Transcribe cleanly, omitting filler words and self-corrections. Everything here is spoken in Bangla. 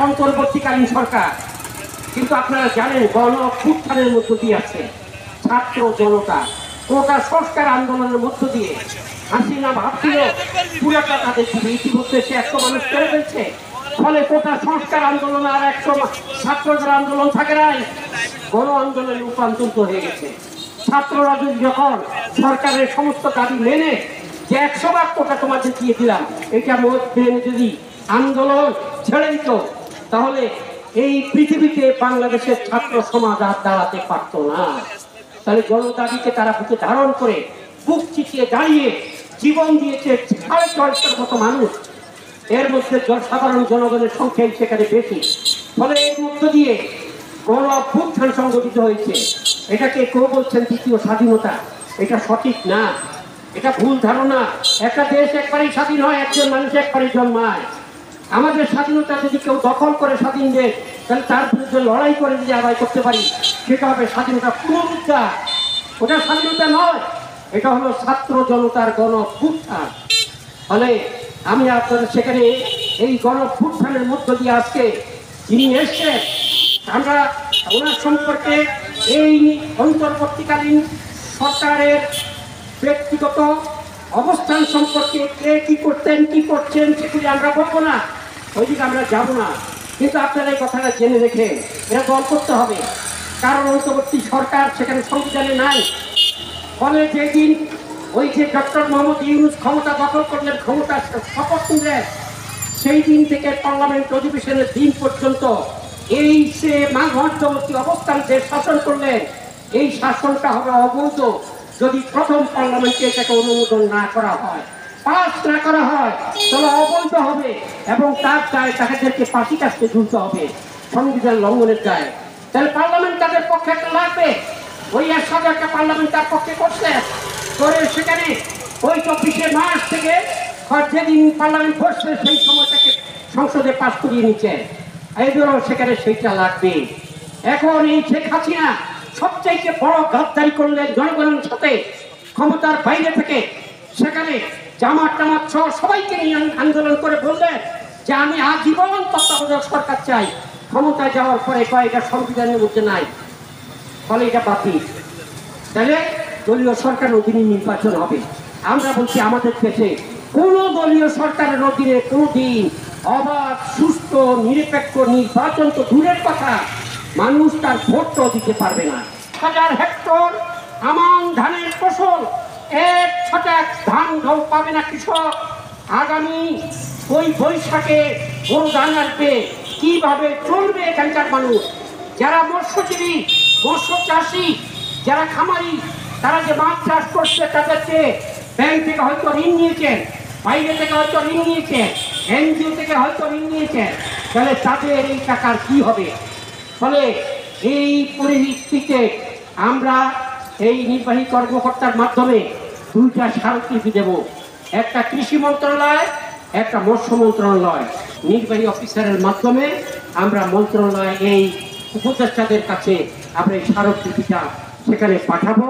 অন্তর্বর্তীকালীন সরকার, কিন্তু আপনারা জানেন গণ অভ্যুত্থানের মধ্য দিয়ে আছে ছাত্র জনতা, কোটা সংস্কার আন্দোলনের মধ্য দিয়ে হাসিনা ভাবছিল পুরাটা তাদের দিবে, ইতিমধ্যে সে 100 মানুষ করে ফেলছে। ফলে কোটা সংস্কার আন্দোলন আর 100 ছাত্রদের আন্দোলন থাকে নাই, গণ আন্দোলনে রূপান্তরিত হয়ে গেছে। ছাত্ররা যখন সরকারের সমস্ত দাবি মেনে যে 100 ভাগ কোটা তোমাদের দিয়ে দিলাম, এটা মেনে যদি আন্দোলন ছেড়ে দিত, তাহলে এই পৃথিবীতে বাংলাদেশের ছাত্র সমাজ আর দাঁড়াতে পারত না। তাহলে জনদাবিকে তারা বুকে ধারণ করে বুক চিতিয়ে দাঁড়িয়ে জীবন দিয়েছে 650 মতো মানুষ। এর মধ্যে সাধারণ জনগণের সংখ্যাই সেখানে বেশি। ফলে এর মধ্য দিয়ে গণ অভ্যুত্থান সংগঠিত হয়েছে। এটাকে কেউ বলছেন দ্বিতীয় স্বাধীনতা, এটা সঠিক না, এটা ভুল ধারণা। একটা দেশ একবারই স্বাধীন হয়, একজন মানুষ একবারই জন্মায়। আমাদের স্বাধীনতা যদি কেউ দখল করে স্বাধীন দেশ, তাহলে তার বিরুদ্ধে লড়াই করে যদি আদায় করতে পারি, সেটা হবে স্বাধীনতা পুনরুদ্ধার। ওটা স্বাধীনতা নয়, এটা হলো ছাত্র জনতার গণ অভ্যুত্থান। ফলে আমি আপনাদের সেখানে এই গণ অভ্যুত্থানের মধ্য দিয়ে আজকে যিনি এসছেন, আমরা ওনার সম্পর্কে এই অন্তর্বর্তীকালীন সরকারের ব্যক্তিগত অবস্থান সম্পর্কে কে কি করতেন কি করছেন সেগুলি আমরা বলবো না, ওইদিকে আমরা যাব না। কিন্তু আপনারা এই কথাটা জেনে রেখে এটা দল করতে হবে, কারণ অন্তর্বর্তী সরকার সেখানে সংবিধানে নাই। ফলে যেদিন ওই যে ডক্টর মোহাম্মদ ইউনূস ক্ষমতা দখল করলেন, ক্ষমতা শপথ নিলেন, সেই দিন থেকে পার্লামেন্ট অধিবেশনের দিন পর্যন্ত এই সে মধ্যবর্তী অবস্থান যে শাসন করলেন, এই শাসনটা হবে অবৈধ যদি প্রথম পার্লামেন্টে এটাকে অনুমোদন না করা হয়, পাস না করা হয়, তাহলে অবৈধ হবে এবং তার দায় তাদেরকে ফাঁসি কাটতে ঝুলতে হবে সংবিধান লঙ্ঘনের দায়। তাহলে পার্লামেন্ট তাদের পক্ষে একটা লাগবে। ওই 100 একটা পার্লামেন্ট তার পক্ষে করছে করে সেখানে ওই 24শে মার্চ থেকে যেদিন পার্লামেন্ট বসছে সেই সময়টাকে সংসদে পাস করিয়ে নিচ্ছে, এইগুলো সেখানে সেইটা লাগবে। এখন এই শেখ হাসিনা সবচাইতে বড় গাদ্দারি করলেন জনগণের সাথে, ক্ষমতার বাইরে থেকে সেখানে জামাত টামাত সহ সবাইকে নিয়ে আন্দোলন করে বললেন যে আমি আজীবন তত্ত্বাবধায়ক সরকার চাই। ক্ষমতায় যাওয়ার পরে কয়েকটা সংবিধানের মধ্যে নাই, ফলে এটা বাতিল। তাহলে দলীয় সরকারের অধীনে নির্বাচন হবে। আমরা বলছি আমাদের দেশে কোনো দলীয় সরকারের অধীনে কোনোদিন অবাধ সুস্থ নিরপেক্ষ নির্বাচন তো দূরের কথা, মানুষ তার ভোটও দিতে পারবে না। 1000 হেক্টর আমান ধানের ফসল, 1 ছটাক ধান পাবে না কৃষক। আগামী ওই বৈশাখে গরু ধান আসবে, কিভাবে চলবে এখানকার মানুষ? যারা মৎস্যজীবী, মৎস্য চাষি, যারা খামারি, তারা যে মাছ চাষ করছে তাদেরকে ব্যাংক থেকে হয়তো ঋণ নিয়েছেন, বাইরে থেকে হয়তো ঋণ নিয়েছেন, এনজিও থেকে হয়তো ঋণ নিয়েছেন, তাহলে তাদের এই টাকার কি হবে? ফলে এই পরিস্থিতিতে আমরা এই নির্বাহী কর্মকর্তার মাধ্যমে 2টা স্মারকলিপি দেব, একটা কৃষি মন্ত্রণালয়, একটা মৎস্য মন্ত্রণালয়। নির্বাহী অফিসারের মাধ্যমে আমরা মন্ত্রণালয় এই উপদেষ্টাদের কাছে আমরা এই স্মারকলিপিটা সেখানে পাঠাবো।